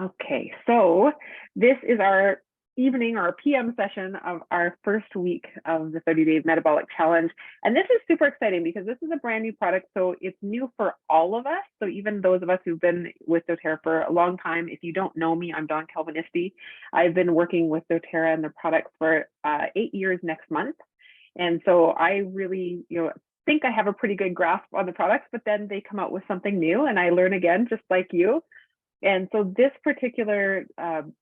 Okay, so this is our evening or PM session of our first week of the 30 Days Metabolic Challenge. And this is super exciting because this is a brand new product. So it's new for all of us. So even those of us who've been with doTERRA for a long time, if you don't know me, I'm Dawn Calvinisti. I've been working with doTERRA and the products for 8 years next month. And so I really, think I have a pretty good grasp on the products, but then they come out with something new and I learn again, just like you. And so this particular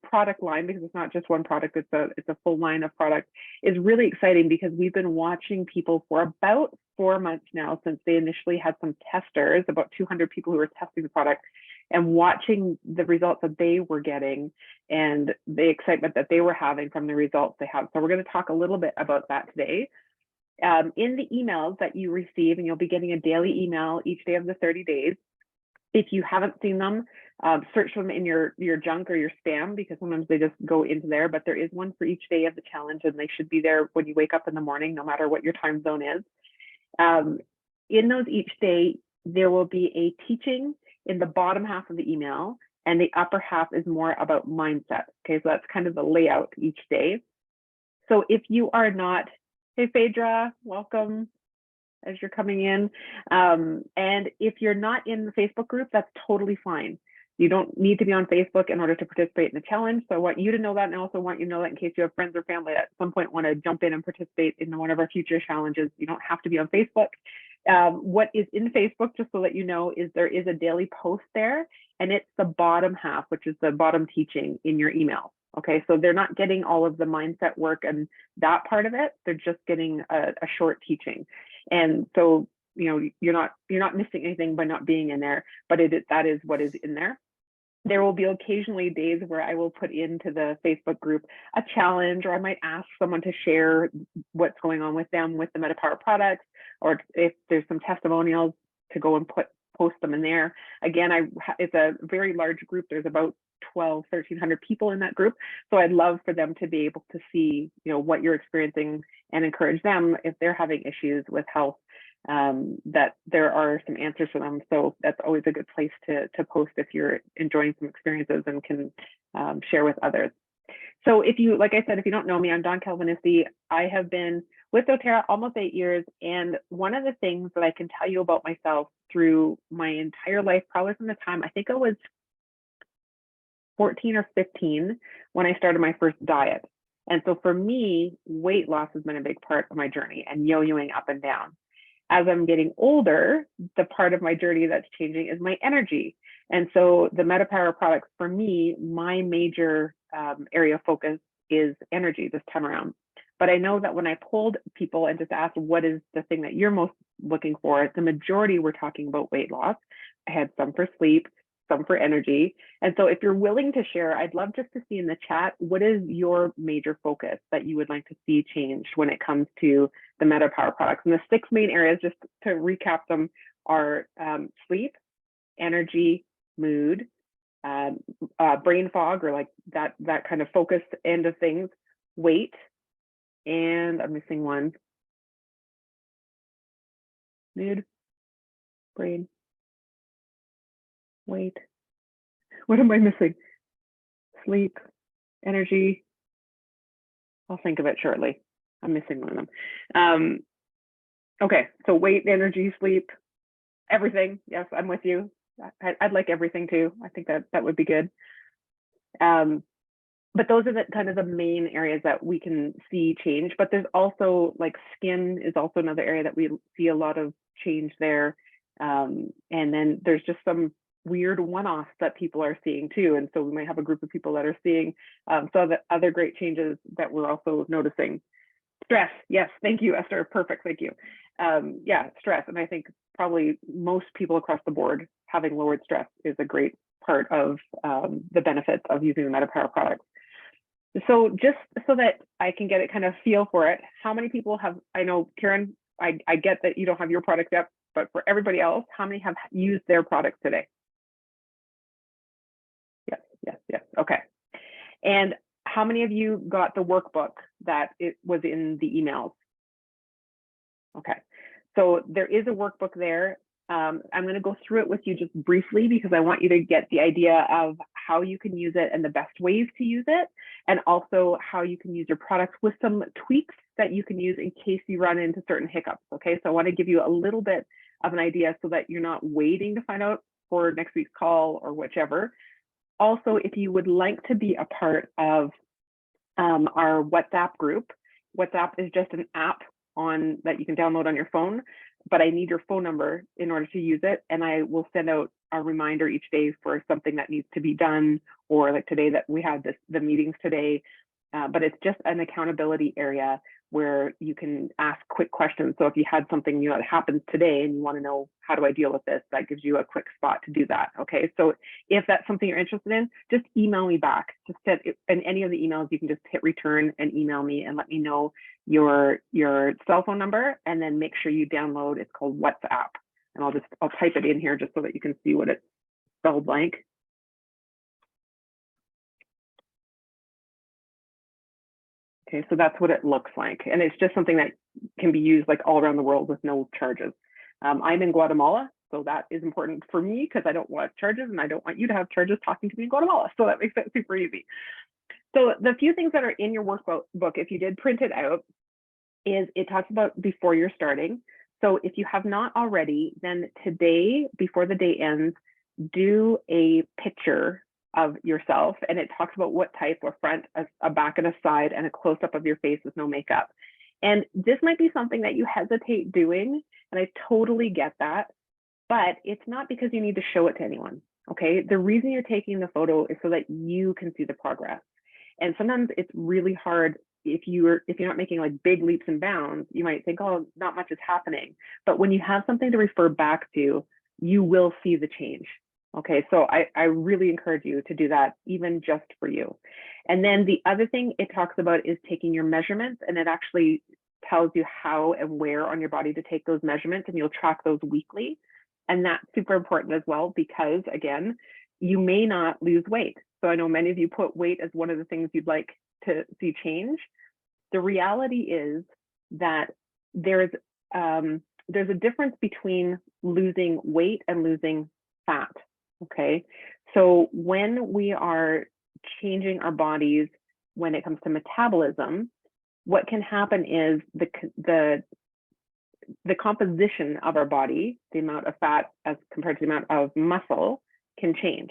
product line, because it's not just one product, it's a full line of products, is really exciting because we've been watching people for about 4 months now since they initially had some testers, about 200 people who were testing the product, and watching the results that they were getting and the excitement that they were having from the results they have. So we're going to talk a little bit about that today. In the emails that you receive, and you'll be getting a daily email each day of the 30 days, if you haven't seen them, search them in your junk or your spam, because sometimes they just go into there, but there is one for each day of the challenge and they should be there when you wake up in the morning, no matter what your time zone is. In those each day, there will be a teaching in the bottom half of the email, and the upper half is more about mindset. Okay, so that's kind of the layout each day. So if you are not, hey Phaedra, welcome as you're coming in. And if you're not in the Facebook group, that's totally fine. You don't need to be on Facebook in order to participate in the challenge. So I want you to know that, and I also want you to know that in case you have friends or family that at some point want to jump in and participate in one of our future challenges, you don't have to be on Facebook. What is in Facebook, just so that you know, is there is a daily post there, and it's the bottom half, which is the bottom teaching in your email. Okay, so they're not getting all of the mindset work and that part of it. They're just getting a short teaching. And so, you're not missing anything by not being in there, but that is what is in there. There will be occasionally days where I will put into the Facebook group a challenge, or I might ask someone to share what's going on with them with the MetaPower products, or if there's some testimonials, to go and post them in there. Again, it's a very large group. There's about 1,300 people in that group. So I'd love for them to be able to see, what you're experiencing, and encourage them if they're having issues with health, that there are some answers for them. So that's always a good place to post if you're enjoying some experiences and can share with others. So like I said, if you don't know me, I'm Dawn Calvinisti. I have been with doTERRA almost 8 years. And one of the things that I can tell you about myself through my entire life, probably from the time I think I was 14 or 15 when I started my first diet. And so for me, weight loss has been a big part of my journey, and yo-yoing up and down. As I'm getting older, the part of my journey that's changing is my energy. And so the MetaPower products, for me, my major area of focus is energy this time around. But I know that when I polled people and just asked, what is the thing that you're most looking for, the majority were talking about weight loss. I had some for sleep, some for energy. And so if you're willing to share, I'd love just to see in the chat, what is your major focus that you would like to see changed when it comes to the MetaPower products? And the 6 main areas, just to recap them, are sleep, energy, mood, brain fog, or like that kind of focused end of things, weight, and I'm missing one, mood, brain, weight. What am I missing? Sleep, energy. I'll think of it shortly. I'm missing one of them. Okay, so weight, energy, sleep, everything. Yes, I'm with you. I'd like everything too. I think that would be good. But those are the kind of the main areas that we can see change. But there's also, like, skin is also another area that we see a lot of change there. And then there's just some weird one-offs that people are seeing too. And so we might have a group of people that are seeing some of the other great changes that we're also noticing. Stress, yes, thank you, Esther, perfect, thank you. Yeah, stress, and I think probably most people across the board having lowered stress is a great part of the benefits of using the MetaPower products. So just so that I can get a kind of feel for it, how many people have, I know, Karen, I get that you don't have your product yet, but for everybody else, how many have used their products today? Yes, okay. And how many of you got the workbook that it was in the emails? Okay, so there is a workbook there. I'm going to go through it with you just briefly because I want you to get the idea of how you can use it and the best ways to use it, and also how you can use your products with some tweaks that you can use in case you run into certain hiccups. Okay, so I want to give you a little bit of an idea so that you're not waiting to find out for next week's call or whichever. Also, if you would like to be a part of our WhatsApp group, WhatsApp is just an app that you can download on your phone, but I need your phone number in order to use it. And I will send out a reminder each day for something that needs to be done, or like today that we had the meetings today. But it's just an accountability area where you can ask quick questions. So if you had something that happens today and you want to know, how do I deal with this? That gives you a quick spot to do that. Okay, so if that's something you're interested in, just email me back. Just in any of the emails, you can just hit return and email me and let me know your cell phone number, and then make sure you download. It's called WhatsApp, and I'll type it in here just so that you can see what it's spelled like. Okay, so that's what it looks like. And it's just something that can be used like all around the world with no charges. I'm in Guatemala, so that is important for me because I don't want charges, and I don't want you to have charges talking to me in Guatemala. So that makes it super easy. So the few things that are in your workbook, if you did print it out, is it talks about before you're starting. So if you have not already, then today, before the day ends, do a picture of yourself, and it talks about what type: a front, a back, and a side, and a close-up of your face with no makeup. And this might be something that you hesitate doing, and I totally get that, but it's not because you need to show it to anyone. Okay, the reason you're taking the photo is so that you can see the progress. And sometimes it's really hard if you're not making like big leaps and bounds. You might think, oh, not much is happening, but when you have something to refer back to, you will see the change. Okay, so I really encourage you to do that, even just for you. And then the other thing it talks about is taking your measurements, and it actually tells you how and where on your body to take those measurements, and you'll track those weekly. And that's super important as well, because again, you may not lose weight. So I know many of you put weight as one of the things you'd like to see change. The reality is that there's a difference between losing weight and losing fat. Okay, so when we are changing our bodies, when it comes to metabolism, what can happen is the composition of our body, the amount of fat as compared to the amount of muscle, can change.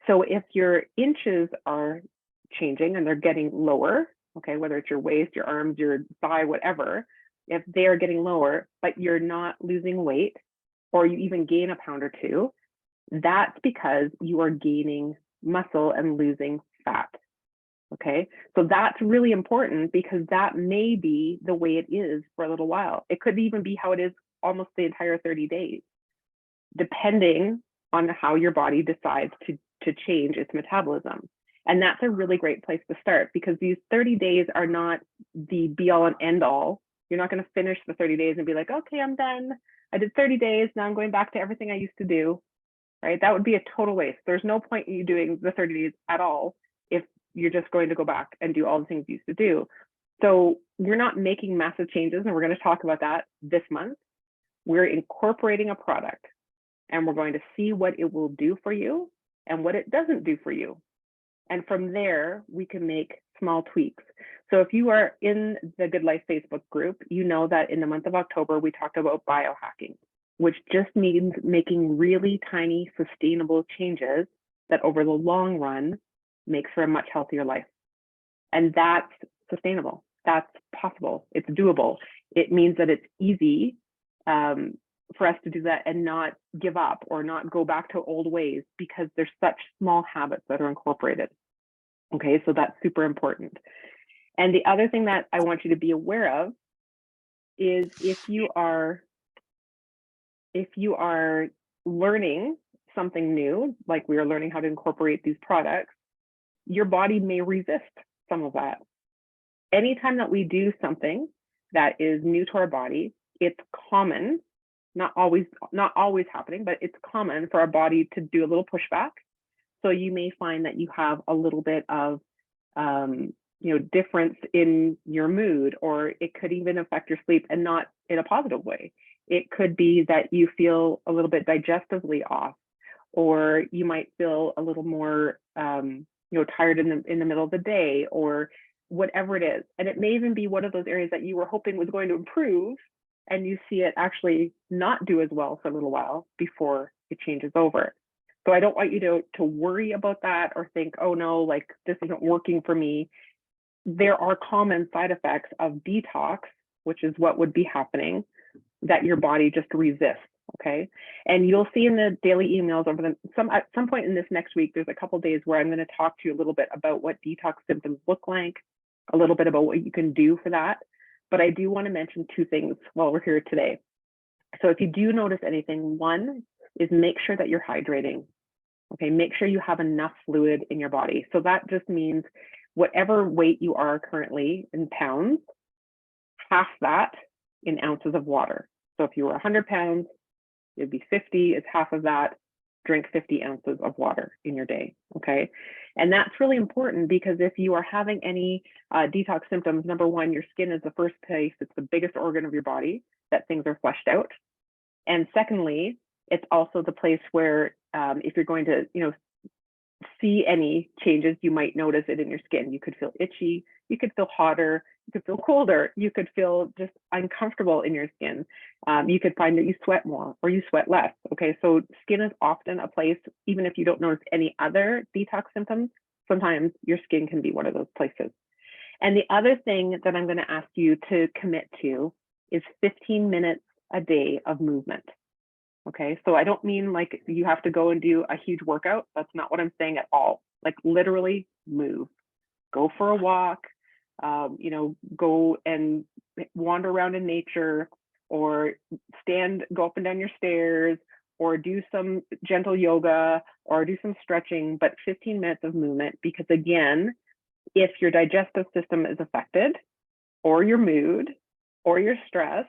So if your inches are changing and they're getting lower, okay, whether it's your waist, your arms, your thigh, whatever, if they are getting lower, but you're not losing weight, or you even gain a pound or two, that's because you are gaining muscle and losing fat. Okay, so that's really important, because that may be the way it is for a little while. It could even be how it is almost the entire 30 days, depending on how your body decides to change its metabolism. And that's a really great place to start, because these 30 days are not the be all and end all. You're not going to finish the 30 days and be like, okay, I'm done. I did 30 days. Now I'm going back to everything I used to do. Right? That would be a total waste. There's no point in you doing the 30 days at all if you're just going to go back and do all the things you used to do. So you're not making massive changes, and we're going to talk about that this month. We're incorporating a product, and we're going to see what it will do for you and what it doesn't do for you. And from there, we can make small tweaks. So if you are in the Good Life Facebook group, you know that in the month of October, we talked about biohacking, which just means making really tiny, sustainable changes that over the long run makes for a much healthier life. And that's sustainable. That's possible. It's doable. It means that it's easy for us to do that and not give up or not go back to old ways, because there's such small habits that are incorporated. Okay, so that's super important. And the other thing that I want you to be aware of is if you are learning something new, like we are learning how to incorporate these products, your body may resist some of that. Anytime that we do something that is new to our body, it's common, not always happening, but it's common for our body to do a little pushback. So you may find that you have a little bit of difference in your mood, or it could even affect your sleep, and not in a positive way. It could be that you feel a little bit digestively off, or you might feel a little more, tired in the middle of the day, or whatever it is. And it may even be one of those areas that you were hoping was going to improve, and you see it actually not do as well for a little while before it changes over. So I don't want you to worry about that or think, oh no, like this isn't working for me. There are common side effects of detox, which is what would be happening, that your body just resists. Okay. And you'll see in the daily emails at some point in this next week, there's a couple of days where I'm going to talk to you a little bit about what detox symptoms look like, a little bit about what you can do for that. But I do want to mention two things while we're here today. So if you do notice anything, one is make sure that you're hydrating. Okay, make sure you have enough fluid in your body. So that just means whatever weight you are currently in pounds, half that in ounces of water. So if you were 100 pounds, it'd be 50 is half of that. Drink 50 ounces of water in your day, okay? And that's really important because if you are having any detox symptoms, number one, your skin is the first place, it's the biggest organ of your body that things are flushed out. And secondly, it's also the place where if you're going to, see any changes, you might notice it in your skin. You could feel itchy, you could feel hotter, you could feel colder, you could feel just uncomfortable in your skin. You could find that you sweat more or you sweat less. Okay, so skin is often a place, even if you don't notice any other detox symptoms, sometimes your skin can be one of those places. And the other thing that I'm going to ask you to commit to is 15 minutes a day of movement. Okay, so I don't mean like you have to go and do a huge workout. That's not what I'm saying at all. Like literally move, go for a walk, go and wander around in nature, or go up and down your stairs, or do some gentle yoga, or do some stretching, but 15 minutes of movement, because again, if your digestive system is affected, or your mood, or your stress,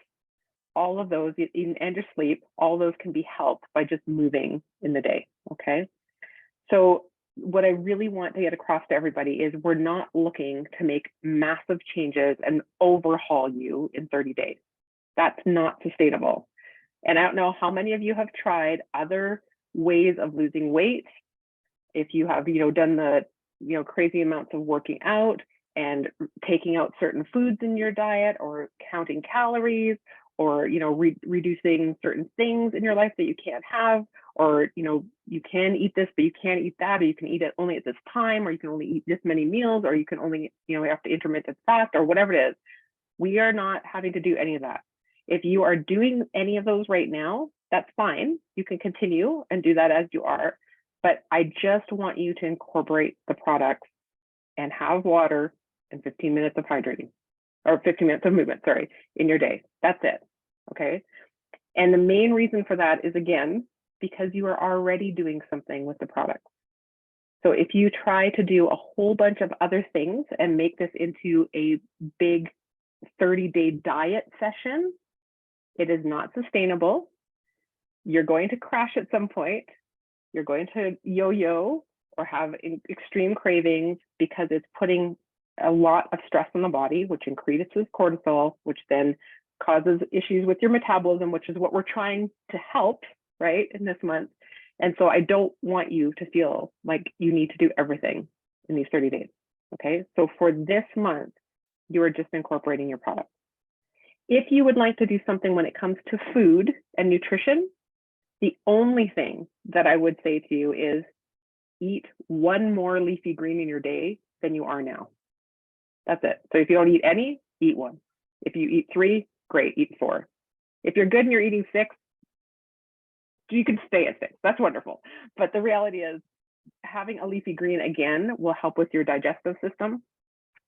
all of those, and your sleep, all those can be helped by just moving in the day, okay? So what I really want to get across to everybody is we're not looking to make massive changes and overhaul you in 30 days. That's not sustainable. And I don't know how many of you have tried other ways of losing weight. If you have, done the, crazy amounts of working out and taking out certain foods in your diet, or counting calories, or reducing certain things in your life that you can't have, or you can eat this but you can't eat that, or you can eat it only at this time, or you can only eat this many meals, or you can only have to intermittent fast, or whatever it is. We are not having to do any of that. If you are doing any of those right now, that's fine. You can continue and do that as you are, but I just want you to incorporate the products and have water and 15 minutes of hydrating, or 15 minutes of movement, sorry, in your day. That's it, okay? And the main reason for that is, again, because you are already doing something with the product. So if you try to do a whole bunch of other things and make this into a big 30-day diet session, it is not sustainable. You're going to crash at some point. You're going to yo-yo or have extreme cravings, because it's putting a lot of stress on the body, which increases cortisol, which then causes issues with your metabolism, which is what we're trying to help, right, in this month. And so I don't want you to feel like you need to do everything in these 30 days, okay? So for this month, you are just incorporating your product. If you would like to do something when it comes to food and nutrition, the only thing that I would say to you is eat one more leafy green in your day than you are now. That's it. So if you don't eat any, eat one. If you eat 3, great, eat 4. If you're good and you're eating 6, you can stay at 6. That's wonderful. But the reality is, having a leafy green, again, will help with your digestive system.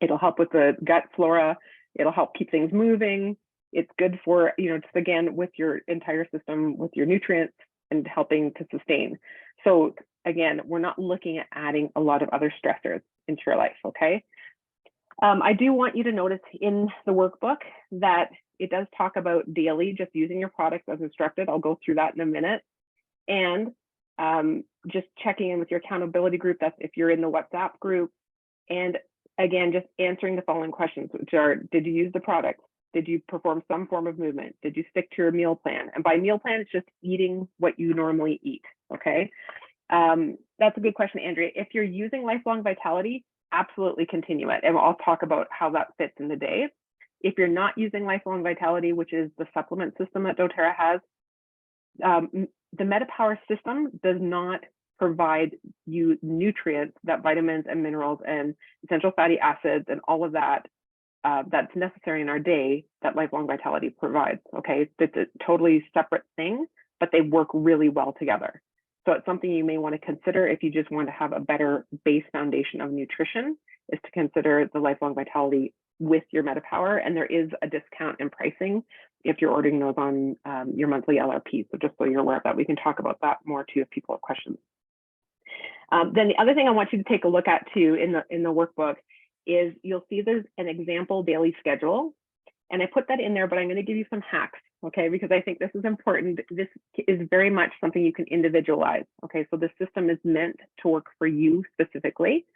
It'll help with the gut flora. It'll help keep things moving. It's good for, just again, with your entire system, with your nutrients, and helping to sustain. So again, we're not looking at adding a lot of other stressors into your life, okay? I do want you to notice in the workbook that it does talk about daily just using your products as instructed. I'll go through that in a minute. And just checking in with your accountability group, that's if you're in the WhatsApp group. And again, just answering the following questions, which are, did you use the product? Did you perform some form of movement? Did you stick to your meal plan? And by meal plan, it's just eating what you normally eat, okay? That's a good question, Andrea. If you're using Lifelong Vitality, absolutely continue it. And I'll talk about how that fits in the day. If you're not using Lifelong Vitality, which is the supplement system that doTERRA has, the MetaPower system does not provide you nutrients, that vitamins and minerals and essential fatty acids and all of that that's necessary in our day that Lifelong Vitality provides. Okay, it's a totally separate thing, but they work really well together. So it's something you may want to consider if you just want to have a better base foundation of nutrition, is to consider the Lifelong Vitality with your MetaPower. And there is a discount in pricing if you're ordering those on your monthly LRP. So just so you're aware of that, we can talk about that more too if people have questions. Then the other thing I want you to take a look at too in the workbook is you'll see there's an example daily schedule. And I put that in there, but I'm going to give you some hacks, okay? Because I think this is important. This is very much something you can individualize, okay? So the system is meant to work for you specifically.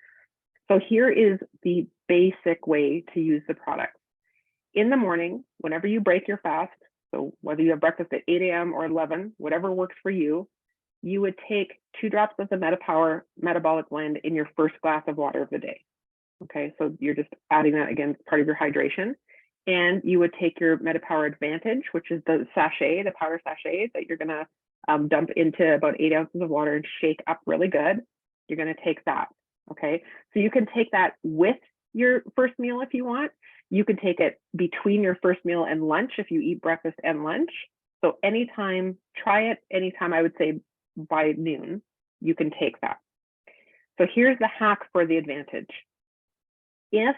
So here is the basic way to use the product. In the morning, whenever you break your fast, so whether you have breakfast at 8 a.m. or 11, whatever works for you, you would take 2 drops of the MetaPower Metabolic blend in your first glass of water of the day. Okay, so you're just adding that again, part of your hydration. And you would take your MetaPower Advantage, which is the sachet, the powder sachet that you're gonna dump into about 8 ounces of water and shake up really good. You're gonna take that, okay? So you can take that with your first meal if you want. You can take it between your first meal and lunch if you eat breakfast and lunch. So anytime, try it anytime, I would say by noon, you can take that. So here's the hack for the Advantage. If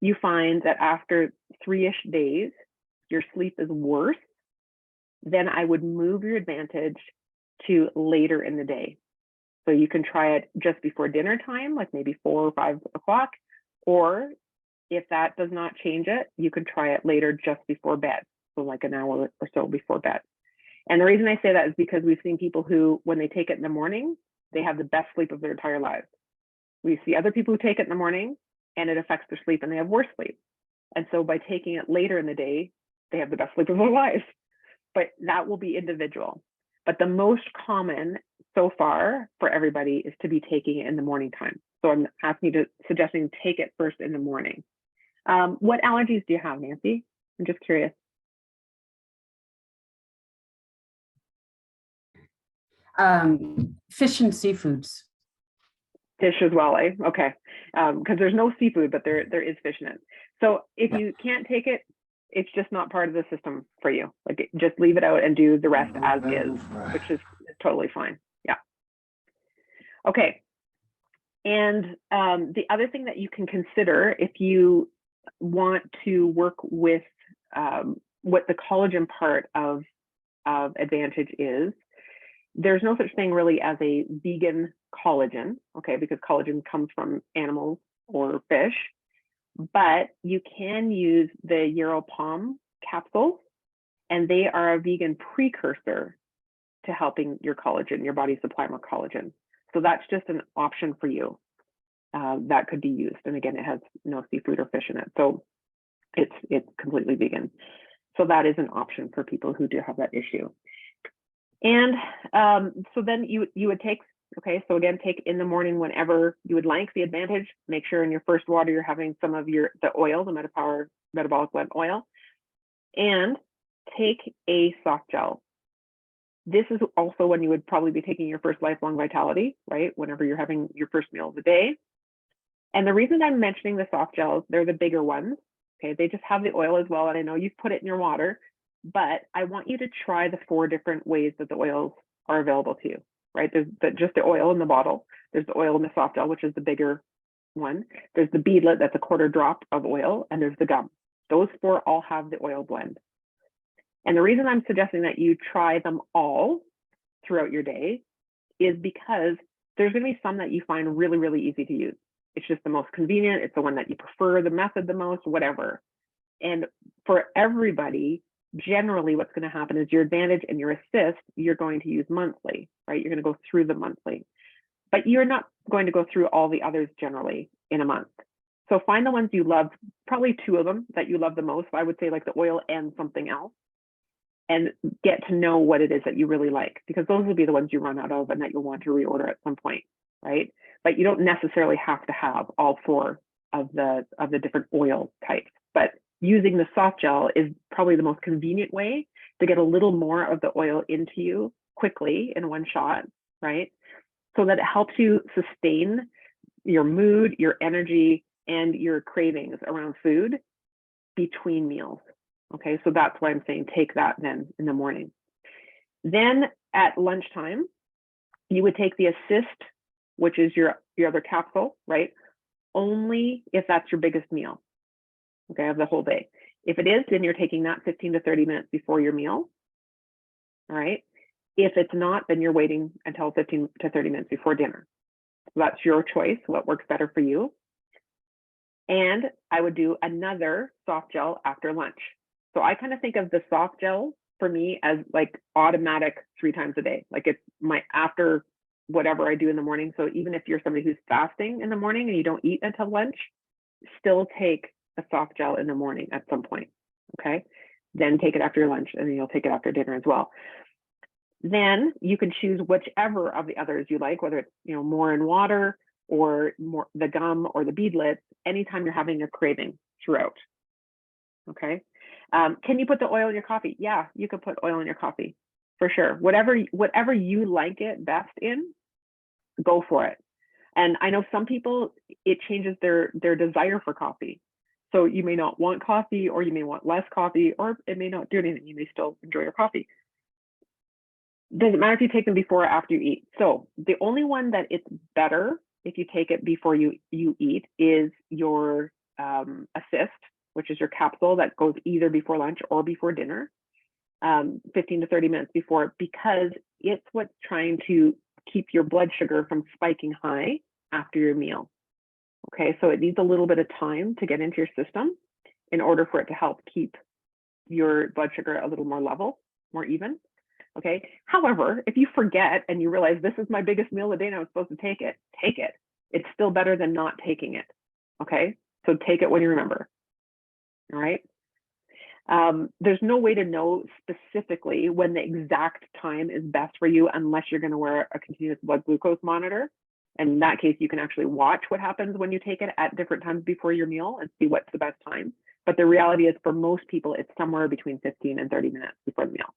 you find that after 3-ish days, your sleep is worse, then I would move your Advantage to later in the day. So you can try it just before dinner time, like maybe 4 or 5 o'clock, or if that does not change it, you can try it later just before bed. So like an hour or so before bed. And the reason I say that is because we've seen people who, when they take it in the morning, they have the best sleep of their entire lives. We see other people who take it in the morning and it affects their sleep and they have worse sleep. And so by taking it later in the day, they have the best sleep of their lives. But that will be individual. But the most common so far for everybody is to be taking it in the morning time. So I'm suggesting take it first in the morning. What allergies do you have, Nancy? I'm just curious. Fish and seafoods. Fish as well, eh? Okay. Because there's no seafood, but there is fish in it. So if you can't take it, it's just not part of the system for you. Like just leave it out and do the rest as is, which is totally fine. Yeah. Okay. And the other thing that you can consider if you want to work with what the collagen part of Advantage is, there's no such thing really as a vegan collagen, okay, because collagen comes from animals or fish, but you can use the yarrow palm capsules, and they are a vegan precursor to helping your collagen, your body supply more collagen. So that's just an option for you that could be used. And again, it has no seafood or fish in it, so it's completely vegan. So that is an option for people who do have that issue. And so then you would take, okay, so again, take in the morning whenever you would like the Advantage. Make sure in your first water you're having some of the oil, the MetaPower Metabolic Blend oil, and take a soft gel. This is also when you would probably be taking your first Lifelong Vitality, right? Whenever you're having your first meal of the day. And the reason I'm mentioning the soft gels, they're the bigger ones, okay? They just have the oil as well, and I know you've put it in your water, but I want you to try the 4 different ways that the oils are available to you, right? There's just the oil in the bottle. There's the oil in the soft gel, which is the bigger one. There's the beadlet, that's a 1/4 drop of oil, and there's the gum. Those 4 all have the oil blend. And the reason I'm suggesting that you try them all throughout your day is because there's going to be some that you find really, really easy to use. It's just the most convenient. It's the one that you prefer the method the most, whatever. And for everybody, generally what's going to happen is your Advantage and your Assist, you're going to use monthly, right? You're going to go through the monthly, but you're not going to go through all the others generally in a month. So find the ones you love, probably 2 of them that you love the most. I would say like the oil and something else. and get to know what it is that you really like, because those will be the ones you run out of and that you'll want to reorder at some point, right? But you don't necessarily have to have all 4 of the different oil types. But using the soft gel is probably the most convenient way to get a little more of the oil into you quickly in one shot, right? So that it helps you sustain your mood, your energy, and your cravings around food between meals. Okay, so that's why I'm saying take that then in the morning. Then at lunchtime, you would take the assist, which is your other capsule, right? Only if that's your biggest meal, okay, of the whole day. If it is, then you're taking that 15 to 30 minutes before your meal, all right? If it's not, then you're waiting until 15 to 30 minutes before dinner. So that's your choice, what works better for you. And I would do another soft gel after lunch. So I kind of think of the soft gel for me as like automatic 3 times a day. Like it's my after whatever I do in the morning. So even if you're somebody who's fasting in the morning and you don't eat until lunch, still take a soft gel in the morning at some point, okay? Then take it after your lunch, and then you'll take it after dinner as well. Then you can choose whichever of the others you like, whether it's more in water or more the gum or the beadlets, anytime you're having a craving throughout, okay? Can you put the oil in your coffee? Yeah, you can put oil in your coffee for sure. Whatever you like it best in, go for it. And I know some people, it changes their desire for coffee. So you may not want coffee, or you may want less coffee, or it may not do anything. You may still enjoy your coffee. Doesn't matter if you take them before or after you eat. So the only one that it's better if you take it before you eat is your assist, which is your capsule that goes either before lunch or before dinner, 15 to 30 minutes before, because it's what's trying to keep your blood sugar from spiking high after your meal. Okay, so it needs a little bit of time to get into your system in order for it to help keep your blood sugar a little more level, more even. Okay, however, if you forget and you realize this is my biggest meal of the day and I'm supposed to take it. It's still better than not taking it. Okay, so take it when you remember. All right. There's no way to know specifically when the exact time is best for you unless you're going to wear a continuous blood glucose monitor. And in that case, you can actually watch what happens when you take it at different times before your meal and see what's the best time. But the reality is, for most people, it's somewhere between 15 and 30 minutes before the meal.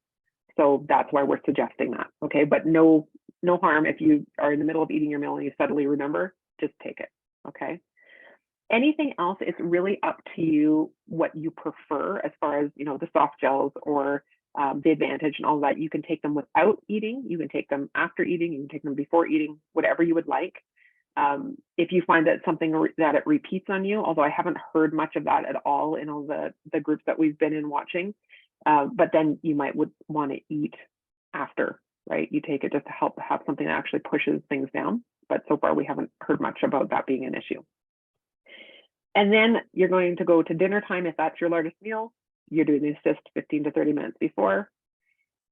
So that's why we're suggesting that. Okay, but no harm if you are in the middle of eating your meal and you suddenly remember, just take it. Okay. Anything else, it's really up to you what you prefer as far as the soft gels or the Advantage and all that. You can take them without eating, you can take them after eating, you can take them before eating, whatever you would like. If you find that something that it repeats on you, although I haven't heard much of that at all in all the groups that we've been in watching, but then you would want to eat after, right? You take it just to help have something that actually pushes things down. But so far we haven't heard much about that being an issue. And then you're going to go to dinner time. If that's your largest meal, you're doing the assist 15 to 30 minutes before.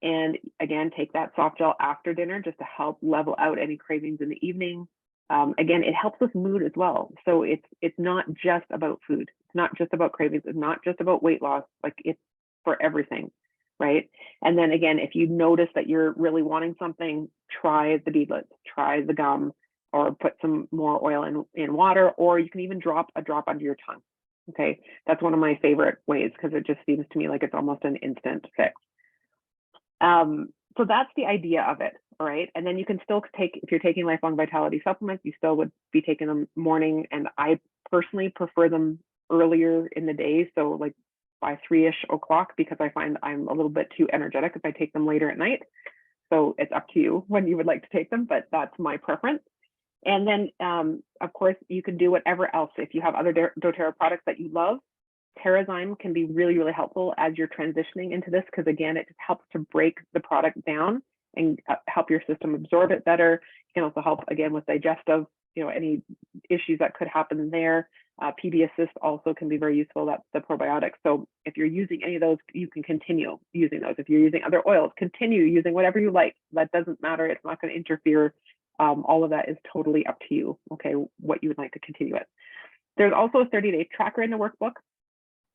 And again, take that soft gel after dinner just to help level out any cravings in the evening. Again, it helps with mood as well. So it's not just about food. It's not just about cravings. It's not just about weight loss. Like, it's for everything, right? And then again, if you notice that you're really wanting something, try the beadlets, try the gum, or put some more oil in water, or you can even drop a drop under your tongue. Okay, that's one of my favorite ways because it just seems to me like it's almost an instant fix. So that's the idea of it, all right? And then you can still take, if you're taking lifelong vitality supplements, you still would be taking them morning, and I personally prefer them earlier in the day, so like by 3-ish o'clock, because I find I'm a little bit too energetic if I take them later at night. So it's up to you when you would like to take them, but that's my preference. And then, of course, you can do whatever else. If you have other doTERRA products that you love, Terrazyme can be really, really helpful as you're transitioning into this, because again, it just helps to break the product down and help your system absorb it better. It can also help, again, with digestive, any issues that could happen there. PB Assist also can be very useful. That's the probiotics. So if you're using any of those, you can continue using those. If you're using other oils, continue using whatever you like. That doesn't matter. It's not going to interfere. All of that is totally up to you, okay, what you would like to continue with. There's also a 30-day tracker in the workbook.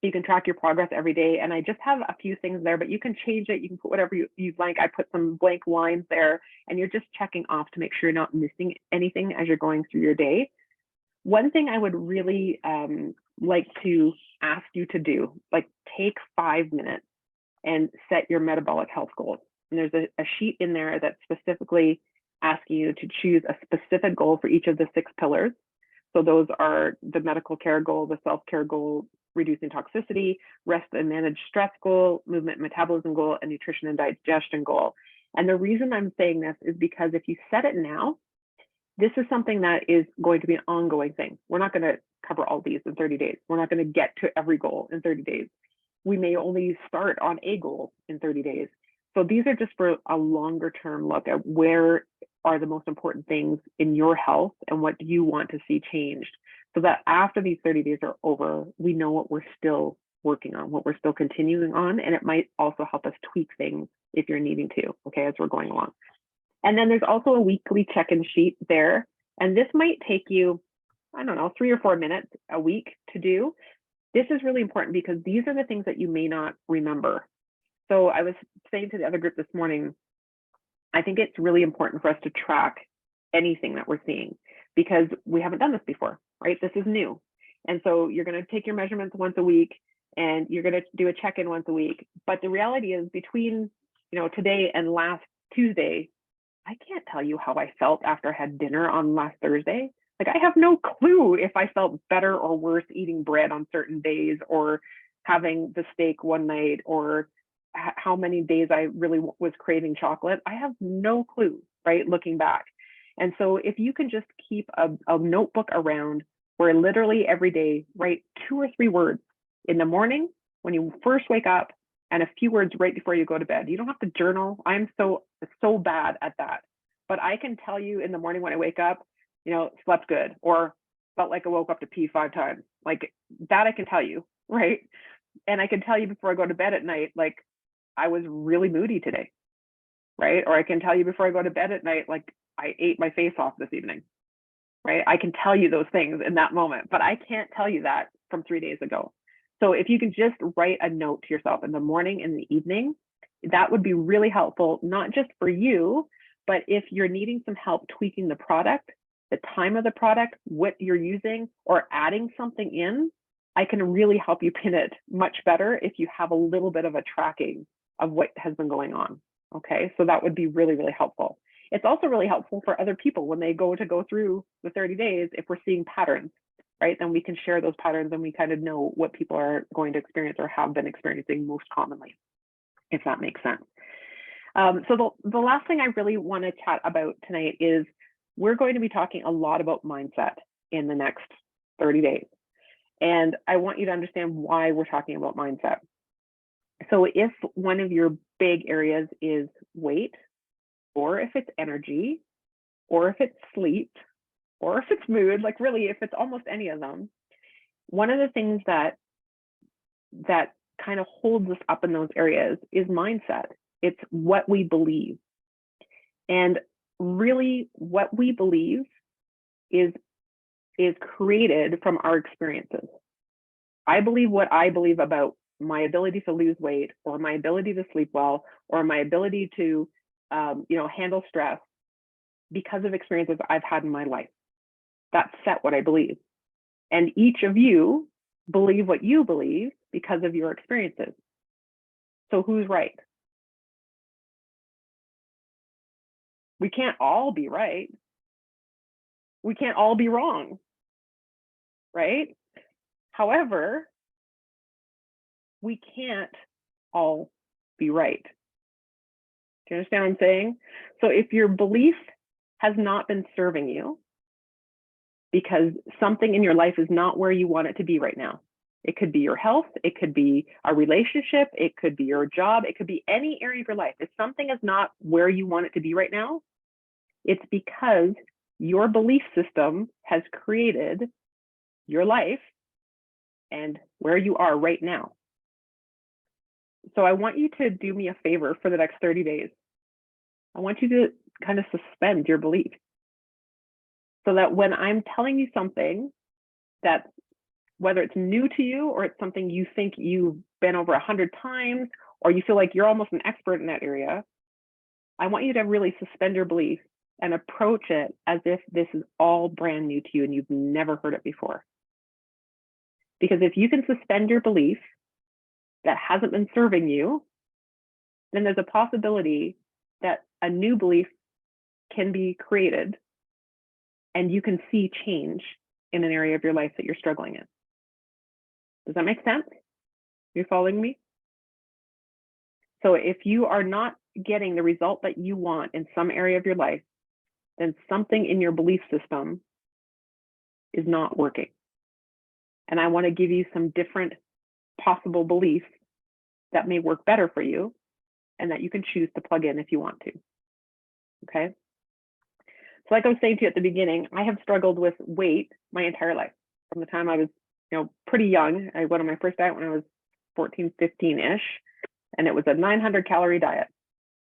You can track your progress every day. And I just have a few things there, but you can change it. You can put whatever you like. I put some blank lines there, and you're just checking off to make sure you're not missing anything as you're going through your day. One thing I would really like to ask you to do, like take 5 minutes and set your metabolic health goals. And there's a sheet in there that's specifically asking you to choose a specific goal for each of the 6 pillars. So those are the medical care goal, the self-care goal, reducing toxicity, rest and manage stress goal, movement and metabolism goal, and nutrition and digestion goal. And the reason I'm saying this is because if you set it now, this is something that is going to be an ongoing thing. We're not going to cover all these in 30 days. We're not going to get to every goal in 30 days. We may only start on a goal in 30 days. So these are just for a longer term look at where are the most important things in your health and what do you want to see changed, so that after these 30 days are over, we know what we're still working on, what we're still continuing on, and it might also help us tweak things if you're needing to, okay, as we're going along. And then there's also a weekly check-in sheet there, and this might take you, I don't know, 3 or 4 minutes a week to do. This is really important because these are the things that you may not remember. So I was saying to the other group this morning, I think it's really important for us to track anything that we're seeing because we haven't done this before, right? This is new. And so you're going to take your measurements once a week and you're going to do a check-in once a week. But the reality is between, today and last Tuesday, I can't tell you how I felt after I had dinner on last Thursday. Like I have no clue if I felt better or worse eating bread on certain days or having the steak one night or how many days I really was craving chocolate. I have no clue, right? Looking back. And so if you can just keep a notebook around where literally every day write 2 or 3 words in the morning when you first wake up and a few words right before you go to bed. You don't have to journal. I'm so bad at that. But I can tell you in the morning when I wake up, slept good or felt like I woke up to pee 5 times. Like that I can tell you, right? And I can tell you before I go to bed at night, like I was really moody today, right? Or I can tell you before I go to bed at night, like I ate my face off this evening, right? I can tell you those things in that moment, but I can't tell you that from 3 days ago. So if you can just write a note to yourself in the morning and the evening, that would be really helpful, not just for you, but if you're needing some help tweaking the product, the time of the product, what you're using, or adding something in, I can really help you pin it much better if you have a little bit of a tracking of what has been going on. Okay, so that would be really, really helpful. It's also really helpful for other people when they go through the 30 days, if we're seeing patterns, right? Then we can share those patterns and we kind of know what people are going to experience or have been experiencing most commonly, if that makes sense. So the last thing I really want to chat about tonight is we're going to be talking a lot about mindset in the next 30 days. And I want you to understand why we're talking about mindset. So if one of your big areas is weight, or if it's energy, or if it's sleep, or if it's mood, like really, if it's almost any of them, one of the things that kind of holds us up in those areas is mindset. It's what we believe. And really what we believe is created from our experiences. I believe what I believe about my ability to lose weight or my ability to sleep well or my ability to handle stress because of experiences I've had in my life. That set what I believe. And each of you believe what you believe because of your experiences. So who's right? We can't all be right. We can't all be wrong, right? However, we can't all be right. Do you understand what I'm saying? So if your belief has not been serving you because something in your life is not where you want it to be right now, it could be your health, it could be a relationship, it could be your job, it could be any area of your life. If something is not where you want it to be right now, it's because your belief system has created your life and where you are right now. So I want you to do me a favor for the next 30 days. I want you to kind of suspend your belief so that when I'm telling you something that's whether it's new to you or it's something you think you've been over 100 times, or you feel like you're almost an expert in that area, I want you to really suspend your belief and approach it as if this is all brand new to you and you've never heard it before. Because if you can suspend your belief that hasn't been serving you, then there's a possibility that a new belief can be created and you can see change in an area of your life that you're struggling in. Does that make sense? You following me? So if you are not getting the result that you want in some area of your life, then something in your belief system is not working. And I want to give you some different possible beliefs that may work better for you and that you can choose to plug in if you want to. Okay. So like I was saying to you at the beginning, I have struggled with weight my entire life. From the time I was, pretty young. I went on my first diet when I was 14, 15-ish, and it was a 900 calorie diet.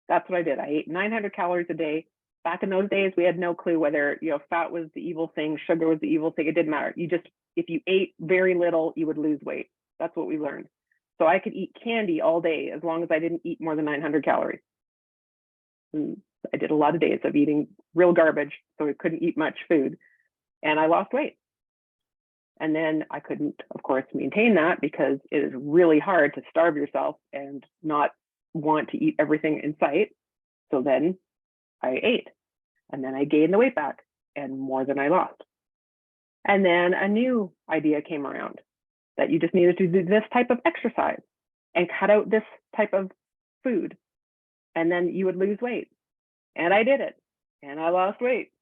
That's what I did. I ate 900 calories a day. Back in those days, we had no clue whether, fat was the evil thing, sugar was the evil thing. It didn't matter. If you ate very little, you would lose weight. That's what we learned. So I could eat candy all day as long as I didn't eat more than 900 calories. And I did a lot of days of eating real garbage, so I couldn't eat much food, and I lost weight. And then I couldn't, of course, maintain that because it is really hard to starve yourself and not want to eat everything in sight. So then I ate, and then I gained the weight back and more than I lost. And then a new idea came around that you just needed to do this type of exercise and cut out this type of food, and then you would lose weight. And I did it, and I lost weight.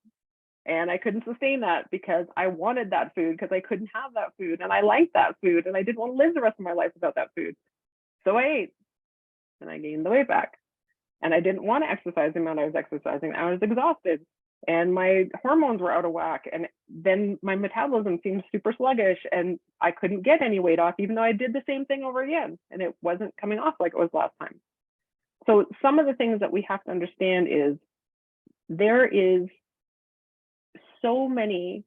And I couldn't sustain that because I wanted that food because I couldn't have that food. And I liked that food and I didn't want to live the rest of my life without that food. So I ate and I gained the weight back. And I didn't want to exercise the amount I was exercising. I was exhausted and my hormones were out of whack. And then my metabolism seemed super sluggish and I couldn't get any weight off, even though I did the same thing over again. And it wasn't coming off like it was last time. So some of the things that we have to understand is there are so many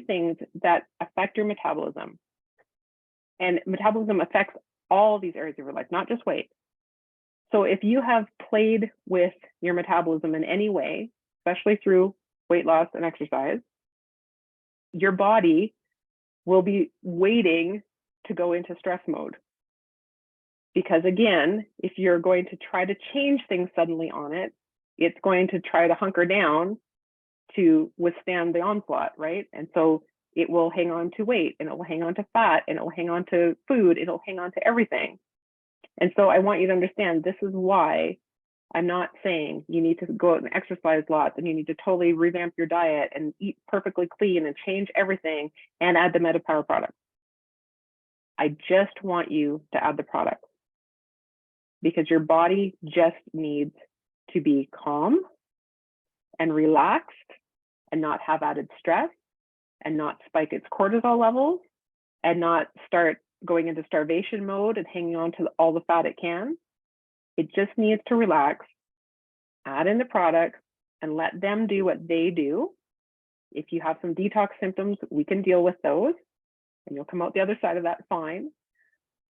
things that affect your metabolism, and metabolism affects all these areas of your life, not just weight. So if you have played with your metabolism in any way, especially through weight loss and exercise, your body will be waiting to go into stress mode. Because again, if you're going to try to change things suddenly on it, it's going to try to hunker down to withstand the onslaught, right? And so it will hang on to weight, and it will hang on to fat, and it will hang on to food, it'll hang on to everything. And so I want you to understand this is why I'm not saying you need to go out and exercise lots and you need to totally revamp your diet and eat perfectly clean and change everything and add the MetaPower products. I just want you to add the products because your body just needs to be calm and relaxed and not have added stress and not spike its cortisol levels and not start going into starvation mode and hanging on to all the fat it can. It just needs to relax, add in the products, and let them do what they do. If you have some detox symptoms, we can deal with those, and you'll come out the other side of that fine.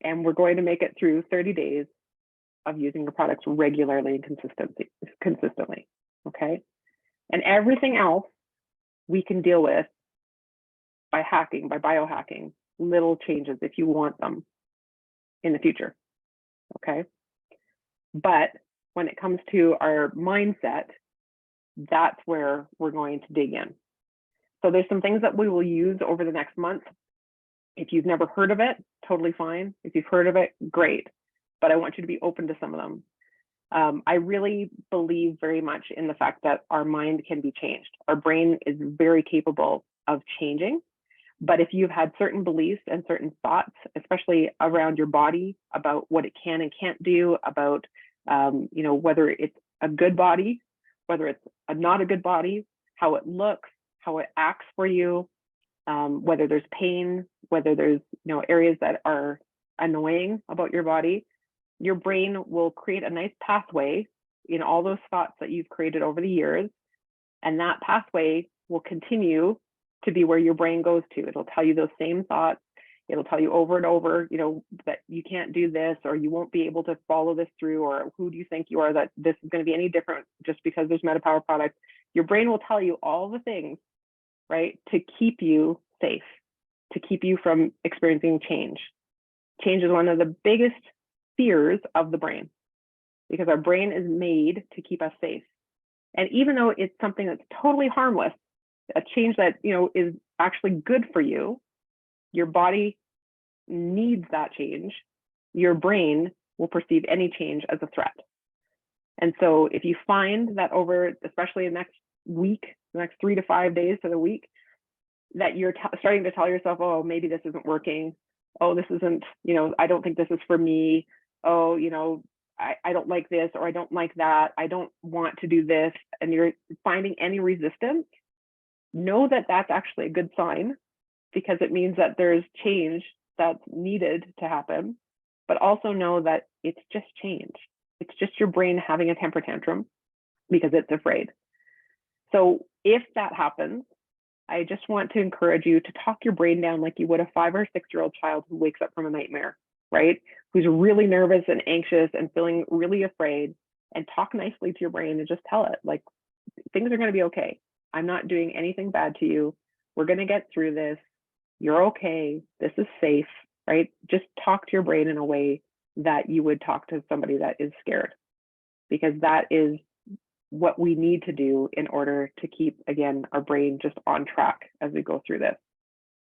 And we're going to make it through 30 days of using your products regularly and consistently, okay? And everything else we can deal with by hacking, by biohacking, little changes if you want them in the future, okay? But when it comes to our mindset, that's where we're going to dig in. So there's some things that we will use over the next month. If you've never heard of it, totally fine. If you've heard of it, great. But I want you to be open to some of them. I really believe very much in the fact that our mind can be changed. Our brain is very capable of changing. But if you've had certain beliefs and certain thoughts, especially around your body, about what it can and can't do, about whether it's a good body, whether it's not a good body, how it looks, how it acts for you, whether there's pain, whether there's areas that are annoying about your body, your brain will create a nice pathway in all those thoughts that you've created over the years, and that pathway will continue to be where your brain goes to. It'll tell you those same thoughts. It'll tell you over and over, that you can't do this, or you won't be able to follow this through, or who do you think you are that this is going to be any different just because there's MetaPower products. Your brain will tell you all the things, right, to keep you safe, to keep you from experiencing change. Change is one of the biggest fears of the brain, because our brain is made to keep us safe. And even though it's something that's totally harmless, a change that is actually good for you, your body needs that change. Your brain will perceive any change as a threat. And so if you find that over, especially the next week, the next 3 to 5 days to the week, that you're starting to tell yourself, oh, maybe this isn't working. Oh, this isn't, I don't think this is for me. Oh, I don't like this, or I don't like that. I don't want to do this. And you're finding any resistance, know that that's actually a good sign, because it means that there's change that's needed to happen, but also know that it's just change. It's just your brain having a temper tantrum because it's afraid. So if that happens, I just want to encourage you to talk your brain down like you would a 5 or 6-year-old child who wakes up from a nightmare, right? Who's really nervous and anxious and feeling really afraid, and talk nicely to your brain and just tell it, like, things are going to be okay. I'm not doing anything bad to you. We're going to get through this. You're okay. This is safe, right? Just talk to your brain in a way that you would talk to somebody that is scared, because that is what we need to do in order to keep, again, our brain just on track as we go through this.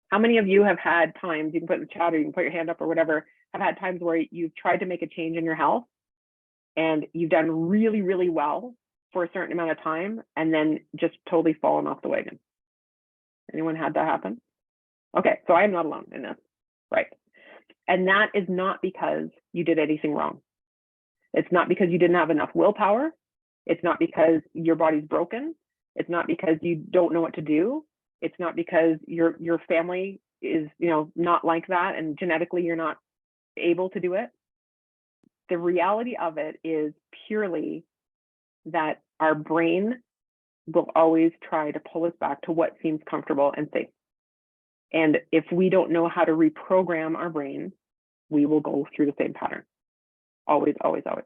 How many of you have had times, you can put in the chat or you can put your hand up or whatever, have had times where you've tried to make a change in your health and you've done really, really well for a certain amount of time and then just totally fallen off the wagon? Anyone had that happen? Okay, so I am not alone in this, right? And that is not because you did anything wrong. It's not because you didn't have enough willpower. It's not because your body's broken. It's not because you don't know what to do. It's not because your family is, not like that and genetically you're not able to do it. The reality of it is purely that our brain will always try to pull us back to what seems comfortable and safe. And if we don't know how to reprogram our brain, we will go through the same pattern. Always, always, always.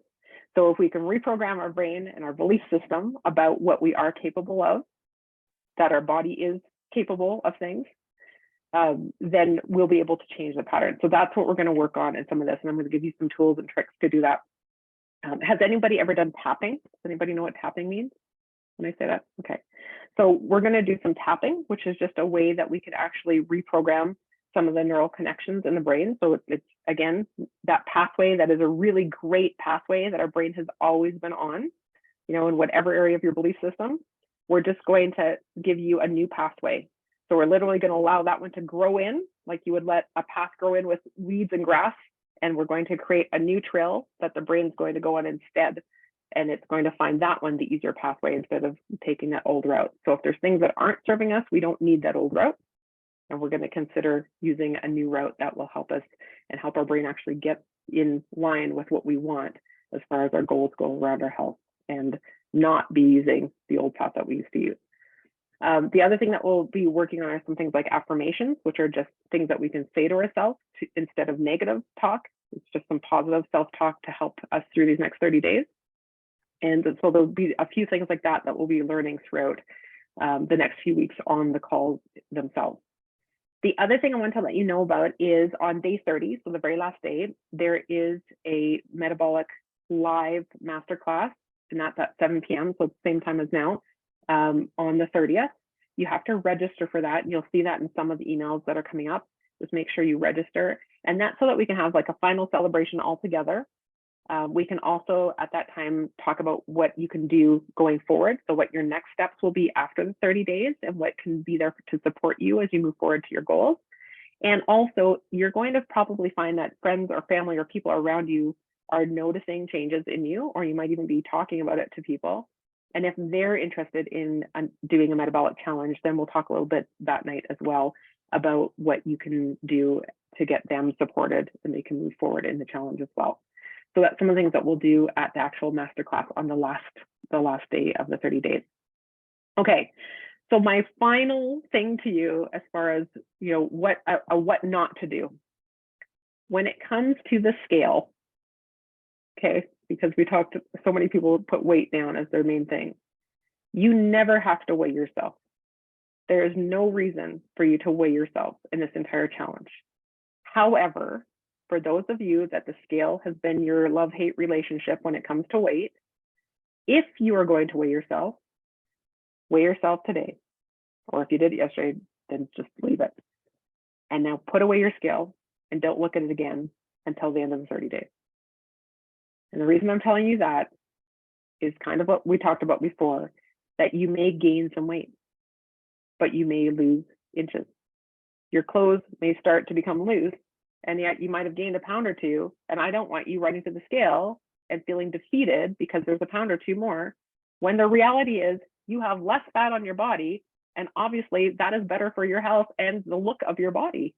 So if we can reprogram our brain and our belief system about what we are capable of, that our body is capable of things, then we'll be able to change the pattern. So that's what we're going to work on in some of this. And I'm going to give you some tools and tricks to do that. Has anybody ever done tapping? Does anybody know what tapping means when I say that? Okay. So we're going to do some tapping, which is just a way that we could actually reprogram some of the neural connections in the brain. So it's, again, that pathway that is a really great pathway that our brain has always been on, in whatever area of your belief system. We're just going to give you a new pathway. So we're literally going to allow that one to grow in, like you would let a path grow in with weeds and grass. And we're going to create a new trail that the brain's going to go on instead. And it's going to find that one the easier pathway instead of taking that old route. So if there's things that aren't serving us, we don't need that old route. And we're going to consider using a new route that will help us and help our brain actually get in line with what we want as far as our goals go around our health, and not be using the old path that we used to use. The other thing that we'll be working on are some things like affirmations, which are just things that we can say to ourselves instead of negative talk. It's just some positive self-talk to help us through these next 30 days. And so there'll be a few things like that that we'll be learning throughout the next few weeks on the calls themselves. The other thing I want to let you know about is on day 30, so the very last day, there is a Metabolic live masterclass, and that's at 7 p.m., so it's the same time as now, on the 30th. You have to register for that, and you'll see that in some of the emails that are coming up. Just make sure you register. And that's so that we can have like a final celebration all together. We can also at that time talk about what you can do going forward. So what your next steps will be after the 30 days and what can be there to support you as you move forward to your goals. And also you're going to probably find that friends or family or people around you are noticing changes in you, or you might even be talking about it to people. And if they're interested in doing a metabolic challenge, then we'll talk a little bit that night as well about what you can do to get them supported and they can move forward in the challenge as well. So that's some of the things that we'll do at the actual masterclass on the last day of the 30 days. Okay, so my final thing to you as far as what not to do. when it comes to the scale, okay, because we talked, so many people put weight down as their main thing. You never have to weigh yourself. There is no reason for you to weigh yourself in this entire challenge. However, for those of you that the scale has been your love-hate relationship when it comes to weight, if you are going to weigh yourself today. Or if you did it yesterday, then just leave it. And now put away your scale and don't look at it again until the end of the 30 days. And the reason I'm telling you that is kind of what we talked about before, that you may gain some weight, but you may lose inches. Your clothes may start to become loose, and yet you might have gained a pound or two. And I don't want you running to the scale and feeling defeated because there's a pound or two more, when the reality is you have less fat on your body. And obviously that is better for your health and the look of your body,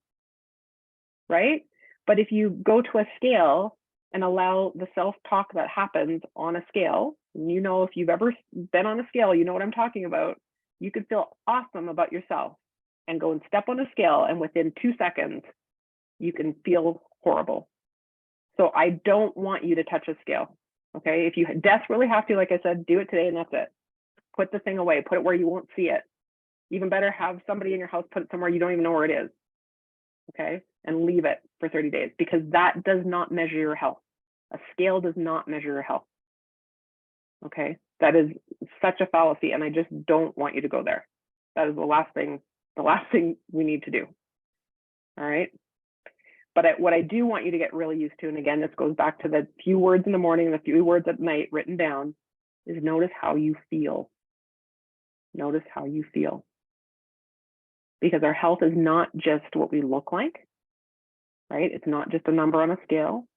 right? But if you go to a scale and allow the self-talk that happens on a scale, you know, if you've ever been on a scale, you know what I'm talking about. You could feel awesome about yourself and go and step on a scale, and within 2 seconds, you can feel horrible. So I don't want you to touch a scale, okay? If you desperately have to, like I said, do it today and that's it. Put the thing away, put it where you won't see it. Even better, have somebody in your house put it somewhere you don't even know where it is, okay? And leave it for 30 days, because that does not measure your health. A scale does not measure your health, okay? That is such a fallacy, and I just don't want you to go there. That is the last thing we need to do, all right? But what I do want you to get really used to, and again, this goes back to the few words in the morning and the few words at night written down, is notice how you feel. Notice how you feel. Because our health is not just what we look like, right? It's not just a number on a scale.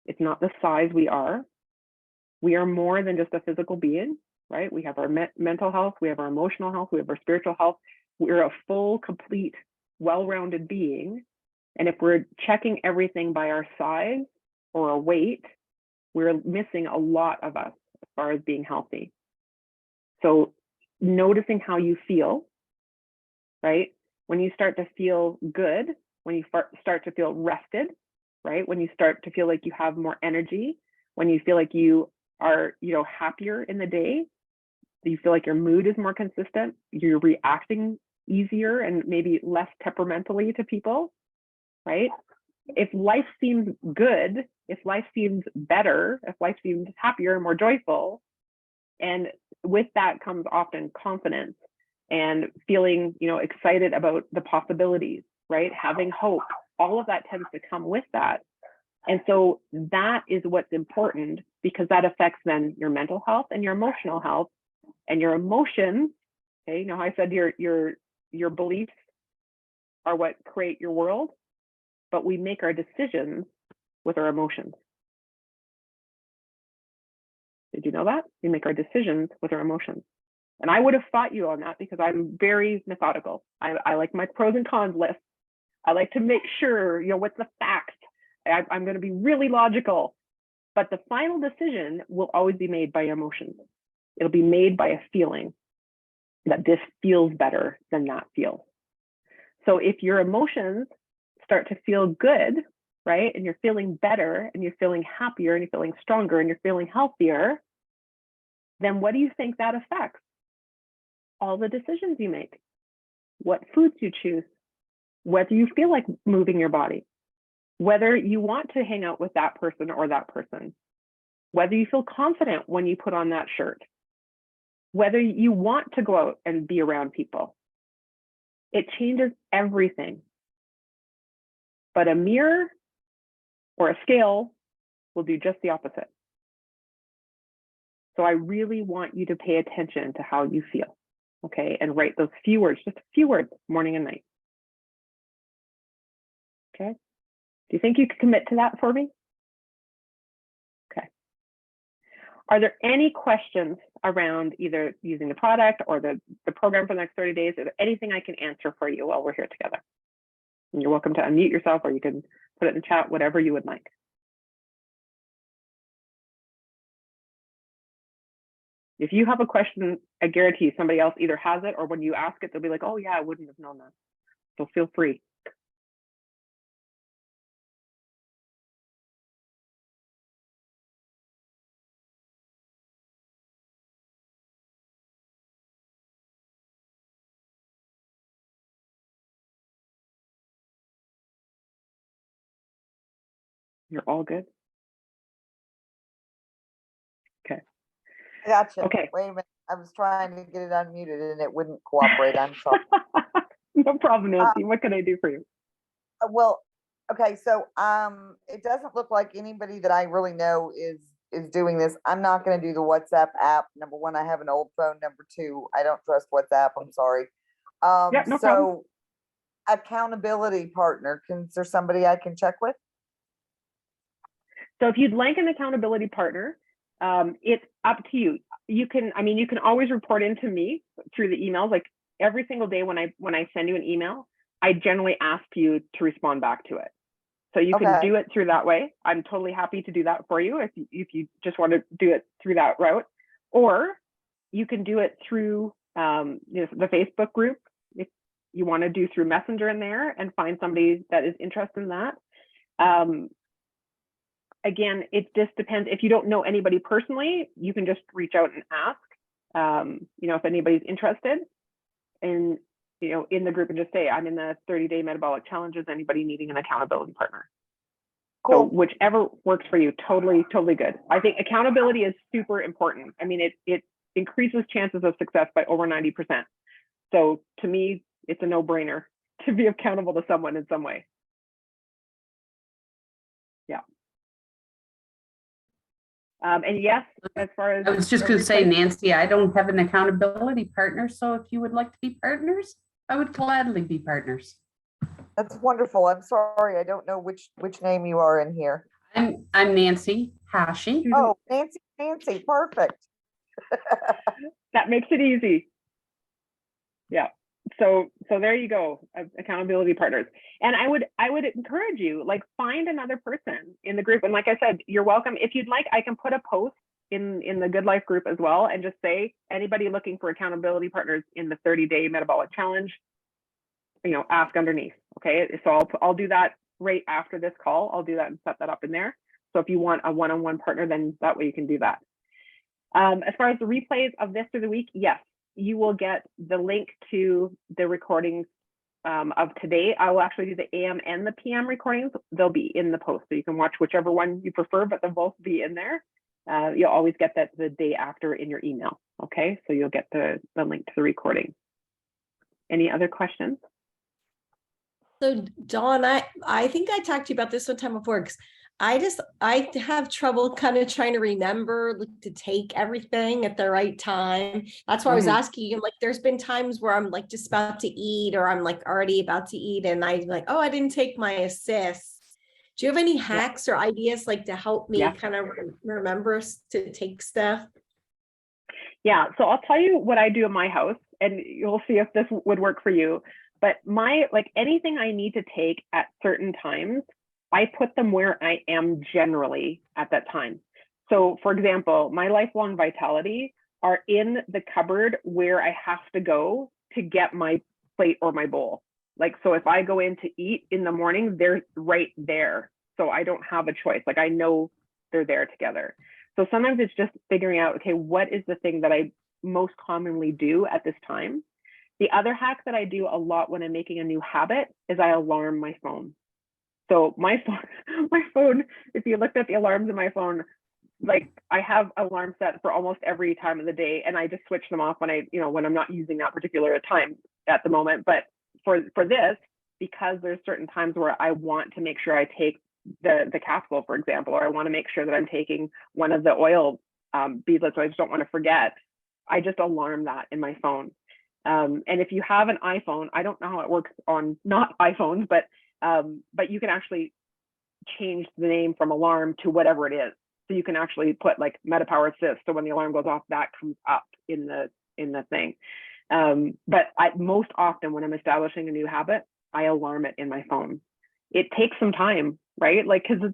It's not the size we are. We are more than just a physical being, right? We have our mental health, we have our emotional health, we have our spiritual health. We're a full, complete, well-rounded being. And if we're checking everything by our size or our weight, we're missing a lot of us as far as being healthy. So noticing how you feel, right? When you start to feel good, when you start to feel rested, right? When you start to feel like you have more energy, when you feel like you are, happier in the day, you feel like your mood is more consistent, you're reacting easier and maybe less temperamentally to people, right? If life seems good, if life seems better, if life seems happier and more joyful, and with that comes often confidence and feeling, excited about the possibilities, right? Having hope, all of that tends to come with that. And so that is what's important, because that affects then your mental health and your emotional health and your emotions. Okay, how I said your beliefs are what create your world, but we make our decisions with our emotions. Did you know that? We make our decisions with our emotions. And I would have fought you on that because I'm very methodical. I like my pros and cons list. I like to make sure, what's the facts. I'm going to be really logical, but the final decision will always be made by emotions. It'll be made by a feeling that this feels better than that feels. So if your emotions start to feel good, right, and you're feeling better and you're feeling happier and you're feeling stronger and you're feeling healthier, then what do you think that affects? All the decisions you make, what foods you choose, whether you feel like moving your body, whether you want to hang out with that person or that person, whether you feel confident when you put on that shirt, whether you want to go out and be around people. It changes everything. But a mirror or a scale will do just the opposite. So I really want you to pay attention to how you feel, okay? And write those few words, just a few words, morning and night. Okay? Do you think you could commit to that for me? Okay. Are there any questions around either using the product or the program for the next 30 days? Is there anything I can answer for you while we're here together? And you're welcome to unmute yourself, or you can put it in the chat, whatever you would like. If you have a question, I guarantee somebody else either has it, or when you ask it, they'll be like, oh yeah, I wouldn't have known that. So feel free. You're all good. Okay. I gotcha. Okay. Wait a minute. I was trying to get it unmuted and it wouldn't cooperate. I'm sorry. No problem, Nancy. What can I do for you? Well, okay, so it doesn't look like anybody that I really know is doing this. I'm not going to do the WhatsApp app. Number one, I have an old phone. Number two, I don't trust WhatsApp. I'm sorry. Yeah, no problem. So accountability partner, is there somebody I can check with? So if you'd like an accountability partner, it's up to you. You can always report into me through the emails. Like every single day when I send you an email, I generally ask you to respond back to it. So you can do it through that way. I'm totally happy to do that for you if you just want to do it through that route, or you can do it through the Facebook group. If you want to do through Messenger in there and find somebody that is interested in that. Again, it just depends. If you don't know anybody personally, you can just reach out and ask, if anybody's interested in the group, and just say, I'm in the 30-day metabolic challenge. Is anybody needing an accountability partner? Cool. So whichever works for you, totally good. I think accountability is super important. I mean, it increases chances of success by over 90%. So to me, it's a no-brainer to be accountable to someone in some way. Yeah. And yes, as far as I was just going to say, Nancy, I don't have an accountability partner. So if you would like to be partners, I would gladly be partners. That's wonderful. I'm sorry, I don't know which name you are in here. I'm Nancy Hashi. Oh, Nancy, perfect. That makes it easy. Yeah. So there you go, accountability partners. And I would encourage you, like, find another person in the group. And like I said, you're welcome. If you'd like, I can put a post in the Good Life group as well, and just say, anybody looking for accountability partners in the 30-day metabolic challenge, ask underneath. Okay. So I'll do that right after this call. I'll do that and set that up in there. So if you want a one-on-one partner, then that way you can do that. As far as the replays of this through the week, yes, you will get the link to the recordings of today. I will actually do the AM and the PM recordings. They'll be in the post, so you can watch whichever one you prefer, but they'll both be in there. You'll always get that the day after in your email. Okay, so you'll get the link to the recording. Any other questions? So Dawn, I think I talked to you about this one time before, because I have trouble kind of trying to remember to take everything at the right time. That's why I was asking you, like, there's been times where I'm like just about to eat, or I'm like already about to eat, and I'm like, oh, I didn't take my assists. Do you have any hacks or ideas like to help me kind of remember to take stuff? Yeah, so I'll tell you what I do in my house, and you'll see if this would work for you. But anything I need to take at certain times, I put them where I am generally at that time. So for example, my Lifelong Vitality are in the cupboard where I have to go to get my plate or my bowl. Like, so if I go in to eat in the morning, they're right there. So I don't have a choice. Like, I know they're there together. So sometimes it's just figuring out, okay, what is the thing that I most commonly do at this time? The other hack that I do a lot when I'm making a new habit is I alarm my phone. So my phone, if you looked at the alarms in my phone, like, I have alarm set for almost every time of the day, and I just switch them off when when I'm not using that particular time at the moment. But for this, because there's certain times where I want to make sure I take the capsule, for example, or I want to make sure that I'm taking one of the oil beadlets, so I just don't want to forget, I just alarm that in my phone. And if you have an iPhone, I don't know how it works on not iPhones, but you can actually change the name from alarm to whatever it is. So you can actually put like MetaPower Assist. So when the alarm goes off, that comes up in the thing. But most often when I'm establishing a new habit, I alarm it in my phone. It takes some time, right? Like, because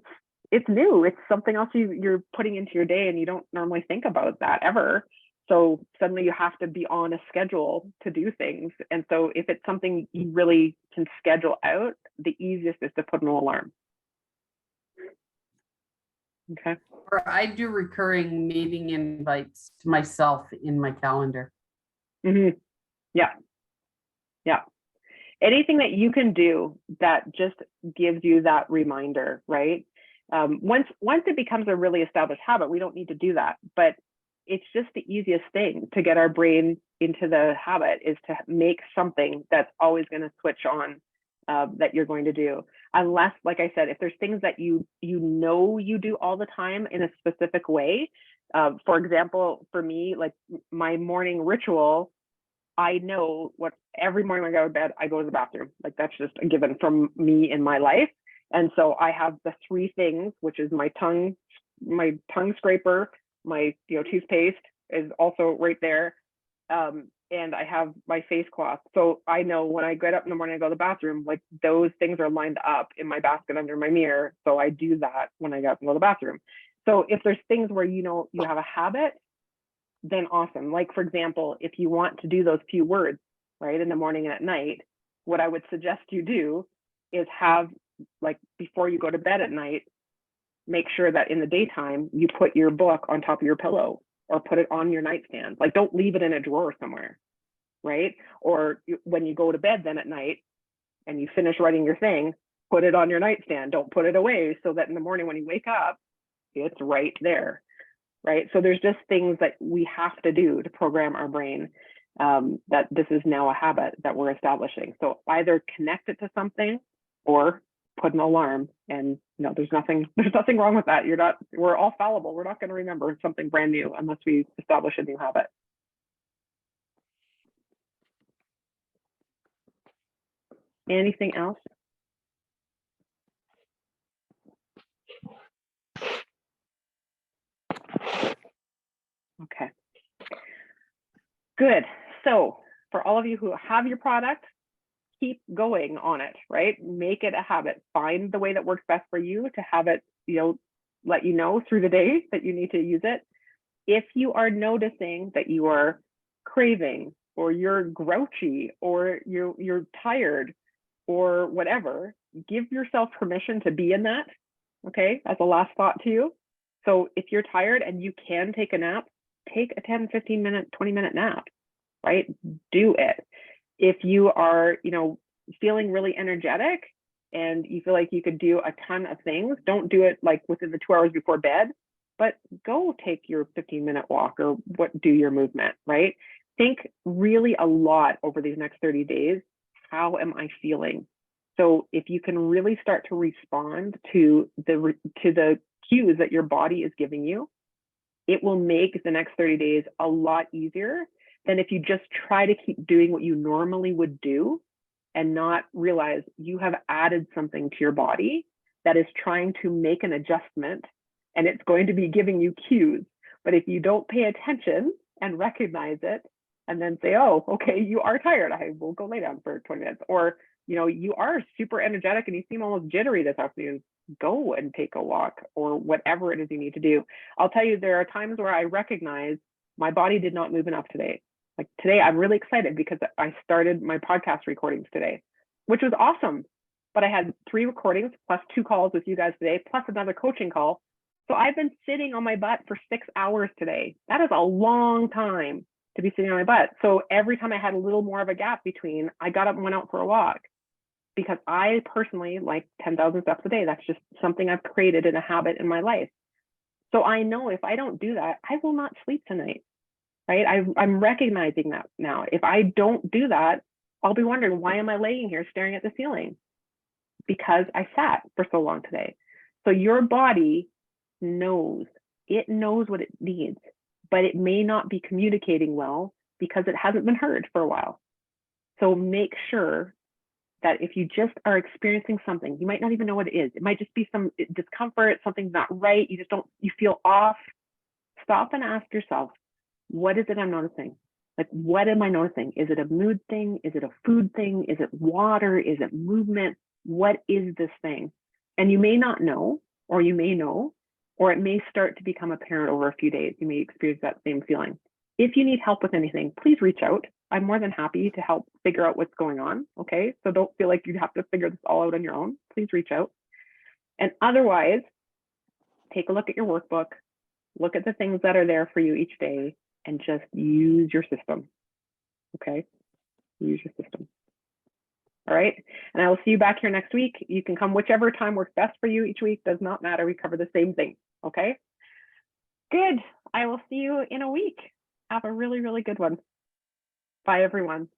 it's new. It's something else you're putting into your day, and you don't normally think about that ever. So suddenly you have to be on a schedule to do things. And so if it's something you really can schedule out, the easiest is to put an alarm. Okay. Or I do recurring meeting invites to myself in my calendar. Mm-hmm. Yeah. Yeah. Anything that you can do that just gives you that reminder, right? Once it becomes a really established habit, we don't need to do that. But it's just the easiest thing to get our brain into the habit, is to make something that's always going to switch on, that you're going to do. Unless, like I said, if there's things that you do all the time in a specific way. For example, for me, like my morning ritual, I know what every morning when I go to bed, I go to the bathroom. Like that's just a given from me in my life. And so I have the three things, which is my tongue scraper, my toothpaste is also right there. And I have my face cloth. So I know when I get up in the morning, I go to the bathroom, like those things are lined up in my basket under my mirror. So I do that when I get up and go to the bathroom. So if there's things where you have a habit, then awesome. Like for example, if you want to do those few words, right, in the morning and at night, what I would suggest you do is have, like, before you go to bed at night, make sure that in the daytime you put your book on top of your pillow or put it on your nightstand. Like don't leave it in a drawer somewhere, right? Or when you go to bed then at night and you finish writing your thing, put it on your nightstand. Don't put it away, so that in the morning when you wake up, it's right there, right? So there's just things that we have to do to program our brain, that this is now a habit that we're establishing. So either connect it to something or put an alarm. And there's nothing wrong with that. We're all fallible. We're not going to remember something brand new unless we establish a new habit. Anything else? Okay. Good. So for all of you who have your product, keep going on it, right? Make it a habit. Find the way that works best for you to have it, let you know through the day that you need to use it. If you are noticing that you are craving, or you're grouchy, or you're tired, or whatever, give yourself permission to be in that, okay? As a last thought to you. So if you're tired and you can take a nap, take a 10, 15 minute, 20-minute nap, right? Do it. If you are, feeling really energetic and you feel like you could do a ton of things, don't do it like within the 2 hours before bed, but go take your 15-minute walk or do your movement, right? Think really a lot over these next 30 days. How am I feeling? So if you can really start to respond to the cues that your body is giving you, it will make the next 30 days a lot easier than if you just try to keep doing what you normally would do and not realize you have added something to your body that is trying to make an adjustment, and it's going to be giving you cues. But if you don't pay attention and recognize it and then say, oh, okay, you are tired, I will go lay down for 20 minutes. Or, you are super energetic and you seem almost jittery this afternoon, go and take a walk, or whatever it is you need to do. I'll tell you, there are times where I recognize my body did not move enough today. Like today, I'm really excited because I started my podcast recordings today, which was awesome. But I had 3 recordings plus 2 calls with you guys today, plus another coaching call. So I've been sitting on my butt for 6 hours today. That is a long time to be sitting on my butt. So every time I had a little more of a gap between, I got up and went out for a walk, because I personally like 10,000 steps a day. That's just something I've created in a habit in my life. So I know if I don't do that, I will not sleep tonight. Right? I'm recognizing that now. If I don't do that, I'll be wondering, why am I laying here staring at the ceiling? Because I sat for so long today. So your body knows. It knows what it needs, but it may not be communicating well because it hasn't been heard for a while. So make sure that if you just are experiencing something, you might not even know what it is. It might just be some discomfort, something's not right. You feel off. Stop and ask yourself, what is it I'm noticing? Like, what am I noticing? Is it a mood thing? Is it a food thing? Is it water? Is it movement? What is this thing? And you may not know, or you may know, or it may start to become apparent over a few days. You may experience that same feeling. If you need help with anything, please reach out. I'm more than happy to help figure out what's going on. Okay. So don't feel like you have to figure this all out on your own. Please reach out. And otherwise, take a look at your workbook, look at the things that are there for you each day, and just use your system. Okay. Use your system. All right. And I will see you back here next week. You can come whichever time works best for you each week. Does not matter. We cover the same thing. Okay. Good. I will see you in a week. Have a really, really good one. Bye, everyone.